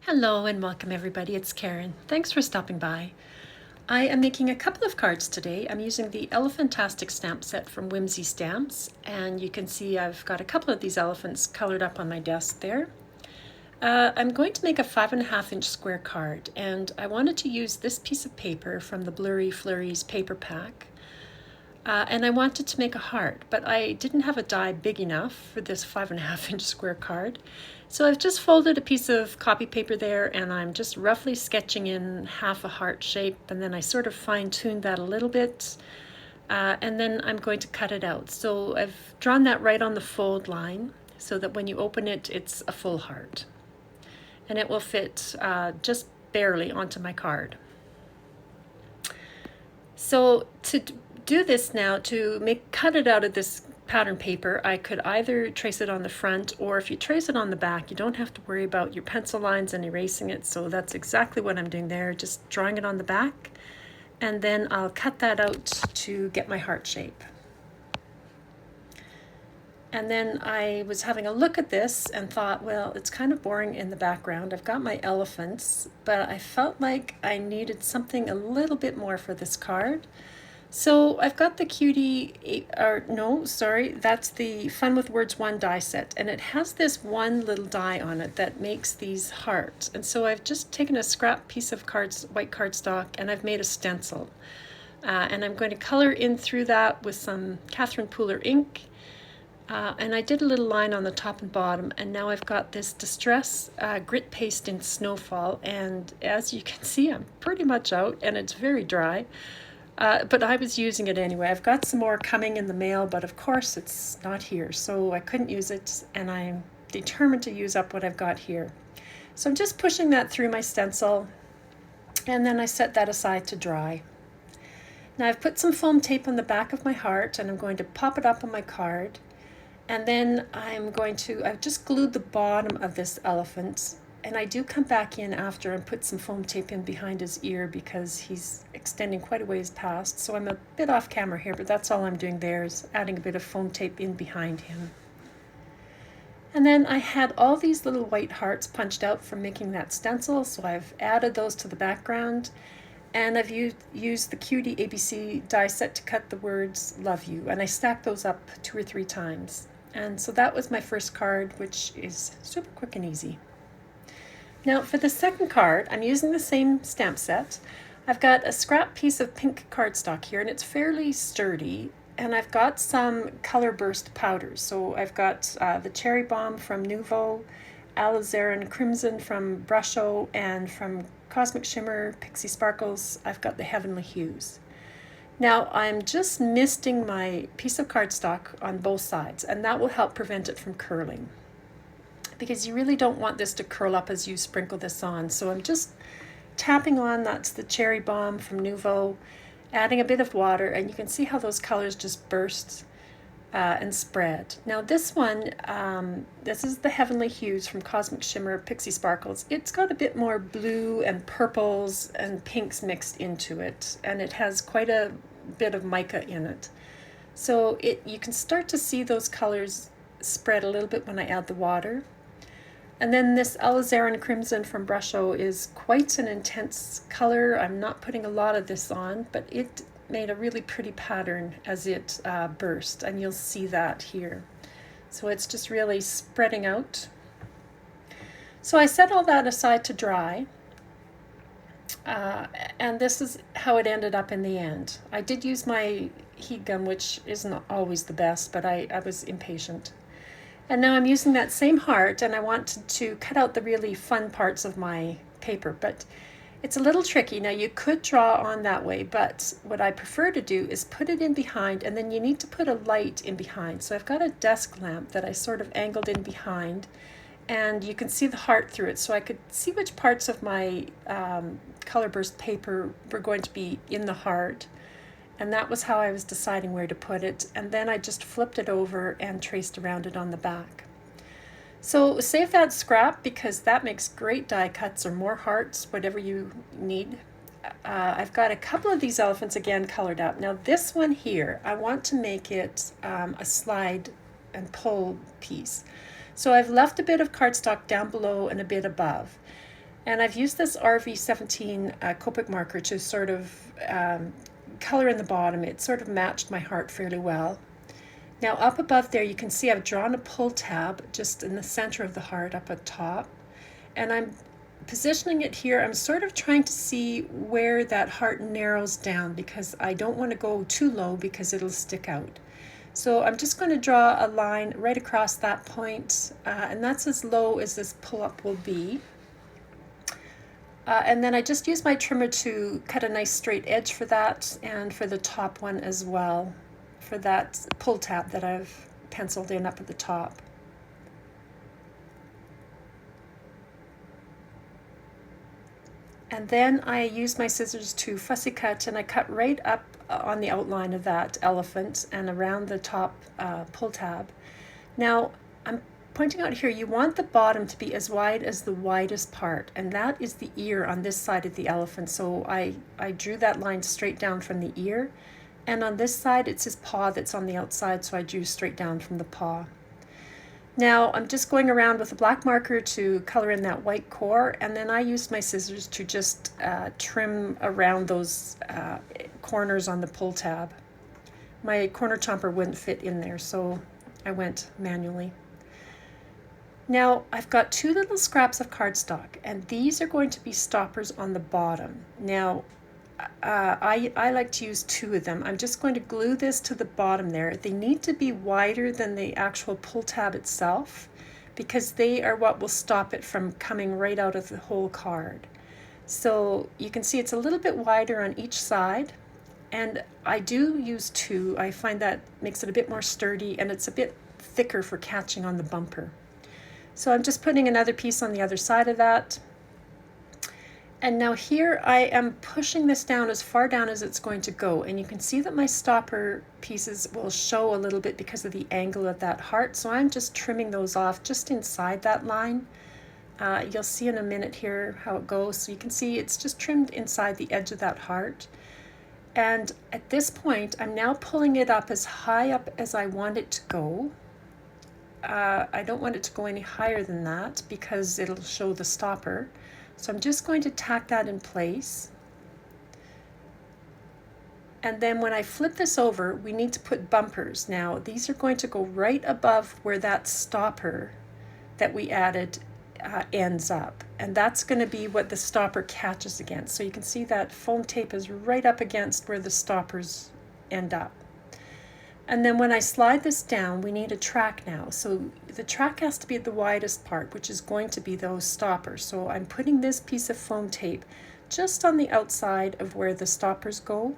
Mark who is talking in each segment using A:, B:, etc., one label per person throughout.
A: Hello and welcome everybody, it's Karen. Thanks for stopping by. I am making a couple of cards today. I'm using the Elephantastic stamp set from Whimsy Stamps, and you can see I've got a couple of these elephants colored up on my desk there. I'm going to make a 5.5-inch square card, and I wanted to use this piece of paper from the Blurry Flurries paper pack. And I wanted to make a heart, but I didn't have a die big enough for this 5.5-inch square card. So I've just folded a piece of copy paper there, and I'm just roughly sketching in half a heart shape, and then I sort of fine-tuned that a little bit, and then I'm going to cut it out. So I've drawn that right on the fold line so that when you open it, it's a full heart. And it will fit just barely onto my card. So to do this now, to cut it out of this pattern paper, I could either trace it on the front, or if you trace it on the back, you don't have to worry about your pencil lines and erasing it. So that's exactly what I'm doing there, just drawing it on the back, and then I'll cut that out to get my heart shape. And then I was having a look at this and thought, well, it's kind of boring in the background. I've got my elephants, but I felt like I needed something a little bit more for this card. So I've got the that's the Fun with Words 1 die set, and it has this one little die on it that makes these hearts. And so I've just taken a scrap piece of white cardstock, and I've made a stencil. And I'm going to color in through that with some Catherine Pooler ink. And I did a little line on the top and bottom, and now I've got this Distress grit paste in Snowfall, and as you can see, I'm pretty much out, and it's very dry. But I was using it anyway. I've got some more coming in the mail, but of course it's not here, so I couldn't use it, and I'm determined to use up what I've got here. So I'm just pushing that through my stencil, and then I set that aside to dry. Now I've put some foam tape on the back of my heart, and I'm going to pop it up on my card, and then I've just glued the bottom of this elephant. And I do come back in after and put some foam tape in behind his ear because he's extending quite a ways past. So I'm a bit off camera here, but that's all I'm doing there is adding a bit of foam tape in behind him. And then I had all these little white hearts punched out from making that stencil, so I've added those to the background. And I've used the Cutie ABC die set to cut the words love you, and I stacked those up 2 or 3 times. And so that was my first card, which is super quick and easy. Now for the second card, I'm using the same stamp set. I've got a scrap piece of pink cardstock here, and it's fairly sturdy, and I've got some color burst powders. So I've got the Cherry Bomb from Nouveau, Alizarin Crimson from Brusho, and from Cosmic Shimmer, Pixie Sparkles, I've got the Heavenly Hues. Now I'm just misting my piece of cardstock on both sides, and that will help prevent it from curling, because you really don't want this to curl up as you sprinkle this on. So I'm just tapping on, that's the Cherry Bomb from Nouveau, adding a bit of water, and you can see how those colors just burst and spread. Now this one, this is the Heavenly Hues from Cosmic Shimmer, Pixie Sparkles. It's got a bit more blue and purples and pinks mixed into it, and it has quite a bit of mica in it. So you can start to see those colors spread a little bit when I add the water. And then this Alizarin Crimson from Brusho is quite an intense color. I'm not putting a lot of this on, but it made a really pretty pattern as it burst, and you'll see that here. So it's just really spreading out. So I set all that aside to dry, and this is how it ended up in the end. I did use my heat gun, which isn't always the best, but I was impatient. And now I'm using that same heart, and I wanted to cut out the really fun parts of my paper, but it's a little tricky. Now you could draw on that way, but what I prefer to do is put it in behind, and then you need to put a light in behind. So I've got a desk lamp that I sort of angled in behind, and you can see the heart through it. So I could see which parts of my color burst paper were going to be in the heart. And that was how I was deciding where to put it. And then I just flipped it over and traced around it on the back. So save that scrap, because that makes great die cuts or more hearts, whatever you need. I've got a couple of these elephants again colored up. Now this one here, I want to make it a slide and pull piece. So I've left a bit of cardstock down below and a bit above. And I've used this RV17 Copic marker to sort of color in the bottom. It sort of matched my heart fairly well. Now up above there you can see I've drawn a pull tab just in the center of the heart up at top. And I'm positioning it here. I'm sort of trying to see where that heart narrows down because I don't want to go too low because it'll stick out. So I'm just going to draw a line right across that point, and that's as low as this pull-up will be. And then I just use my trimmer to cut a nice straight edge for that, and for the top one as well, for that pull tab that I've penciled in up at the top. And then I use my scissors to fussy cut, and I cut right up on the outline of that elephant and around the top pull tab. Now I'm pointing out here, you want the bottom to be as wide as the widest part, and that is the ear on this side of the elephant. So I drew that line straight down from the ear, and on this side it's his paw that's on the outside, so I drew straight down from the paw. Now I'm just going around with a black marker to color in that white core, and then I used my scissors to just trim around those corners on the pull tab. My corner chomper wouldn't fit in there, so I went manually. Now I've got two little scraps of cardstock, and these are going to be stoppers on the bottom. Now I like to use two of them. I'm just going to glue this to the bottom there. They need to be wider than the actual pull tab itself because they are what will stop it from coming right out of the whole card. So you can see it's a little bit wider on each side, and I do use two. I find that makes it a bit more sturdy, and it's a bit thicker for catching on the bumper. So I'm just putting another piece on the other side of that. And now here I am pushing this down as far down as it's going to go, and you can see that my stopper pieces will show a little bit because of the angle of that heart, so I'm just trimming those off just inside that line. You'll see in a minute here how it goes. So you can see it's just trimmed inside the edge of that heart. And at this point I'm now pulling it up as high up as I want it to go. I don't want it to go any higher than that because it'll show the stopper. So I'm just going to tack that in place. And then when I flip this over, we need to put bumpers. Now these are going to go right above where that stopper that we added ends up. And that's going to be what the stopper catches against. So you can see that foam tape is right up against where the stoppers end up. And then when I slide this down, we need a track now. So the track has to be at the widest part, which is going to be those stoppers. So I'm putting this piece of foam tape just on the outside of where the stoppers go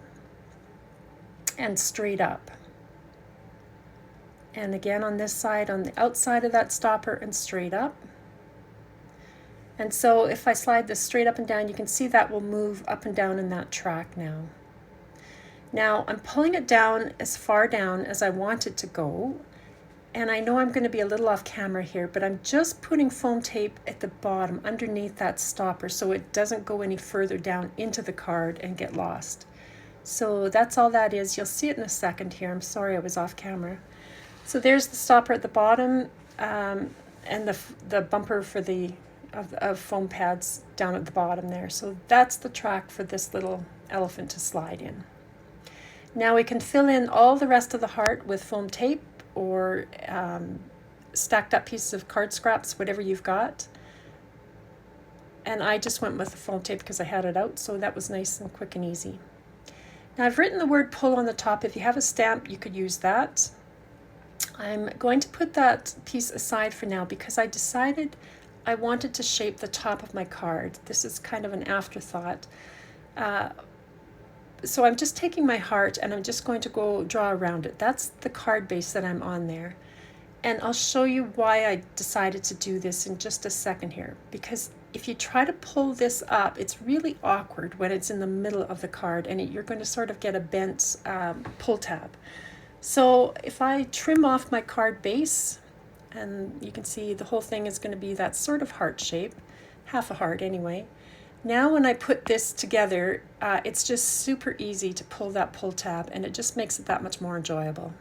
A: and straight up. And again on this side, on the outside of that stopper and straight up. And so if I slide this straight up and down, you can see that will move up and down in that track now. Now I'm pulling it down as far down as I want it to go, and I know I'm going to be a little off camera here, but I'm just putting foam tape at the bottom underneath that stopper so it doesn't go any further down into the card and get lost. So that's all that is. You'll see it in a second here. I'm sorry I was off camera. So there's the stopper at the bottom, and the bumper for the of foam pads down at the bottom there. So that's the track for this little elephant to slide in. Now we can fill in all the rest of the heart with foam tape or stacked up pieces of card scraps, whatever you've got. And I just went with the foam tape because I had it out, so that was nice and quick and easy. Now I've written the word pull on the top. If you have a stamp, you could use that. I'm going to put that piece aside for now because I decided I wanted to shape the top of my card. This is kind of an afterthought. So I'm just taking my heart and I'm just going to go draw around it. That's the card base that I'm on there. And I'll show you why I decided to do this in just a second here. Because if you try to pull this up, it's really awkward when it's in the middle of the card and you're going to sort of get a bent pull tab. So if I trim off my card base, and you can see the whole thing is going to be that sort of heart shape, half a heart anyway. Now when I put this together, it's just super easy to pull that pull tab, and it just makes it that much more enjoyable.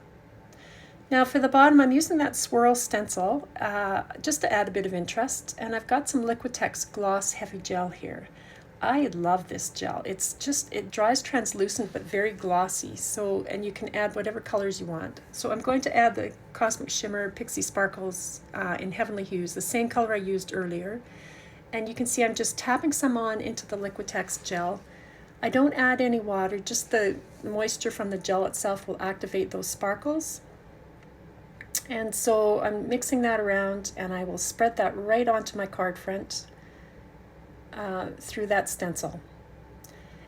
A: Now for the bottom, I'm using that swirl stencil just to add a bit of interest, and I've got some Liquitex Gloss Heavy Gel here. I love this gel. It dries translucent but very glossy, so, and you can add whatever colors you want. So I'm going to add the Cosmic Shimmer Pixie Sparkles in Heavenly Hues, the same color I used earlier. And you can see I'm just tapping some on into the Liquitex gel. I don't add any water, just the moisture from the gel itself will activate those sparkles. And so I'm mixing that around, and I will spread that right onto my card front through that stencil.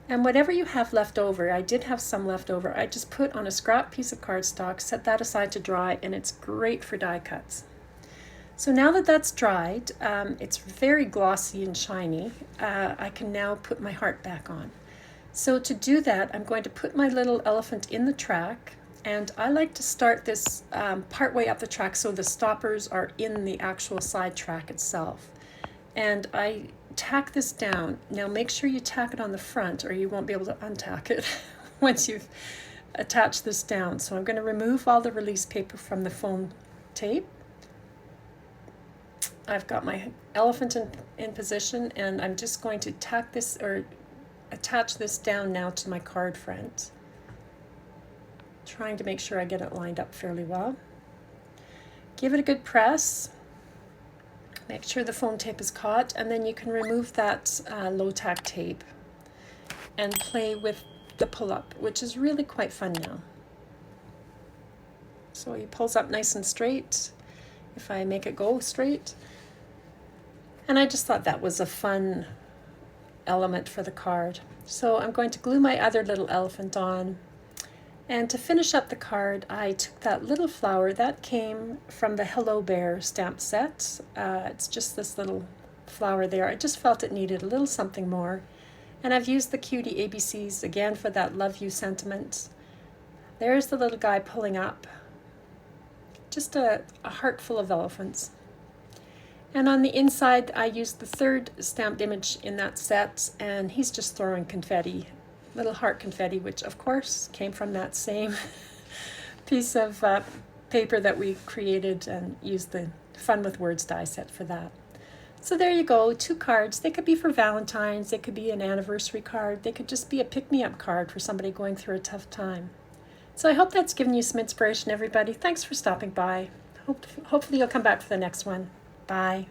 A: And whatever you have left over, I did have some left over, I just put on a scrap piece of cardstock, set that aside to dry, and it's great for die cuts. So now that that's dried, it's very glossy and shiny, I can now put my heart back on. So to do that, I'm going to put my little elephant in the track, and I like to start this part way up the track so the stoppers are in the actual side track itself. And I tack this down. Now make sure you tack it on the front or you won't be able to untack it once you've attached this down. So I'm going to remove all the release paper from the foam tape. I've got my elephant in position, and I'm just going to tack this or attach this down now to my card front. Trying to make sure I get it lined up fairly well. Give it a good press. Make sure the foam tape is caught, and then you can remove that low tack tape and play with the pull-up, which is really quite fun now. So he pulls up nice and straight if I make it go straight. And I just thought that was a fun element for the card. So I'm going to glue my other little elephant on. And to finish up the card, I took that little flower that came from the Hello Bear stamp set. It's just this little flower there. I just felt it needed a little something more. And I've used the Cutie ABCs again for that love you sentiment. There's the little guy pulling up. Just a heart full of elephants. And on the inside, I used the third stamped image in that set, and he's just throwing confetti. Little heart confetti, which of course came from that same piece of paper that we created and used the Fun with Words die set for that. So there you go, 2 cards. They could be for Valentine's, they could be an anniversary card, they could just be a pick-me-up card for somebody going through a tough time. So I hope that's given you some inspiration, everybody. Thanks for stopping by. Hopefully you'll come back for the next one. Bye.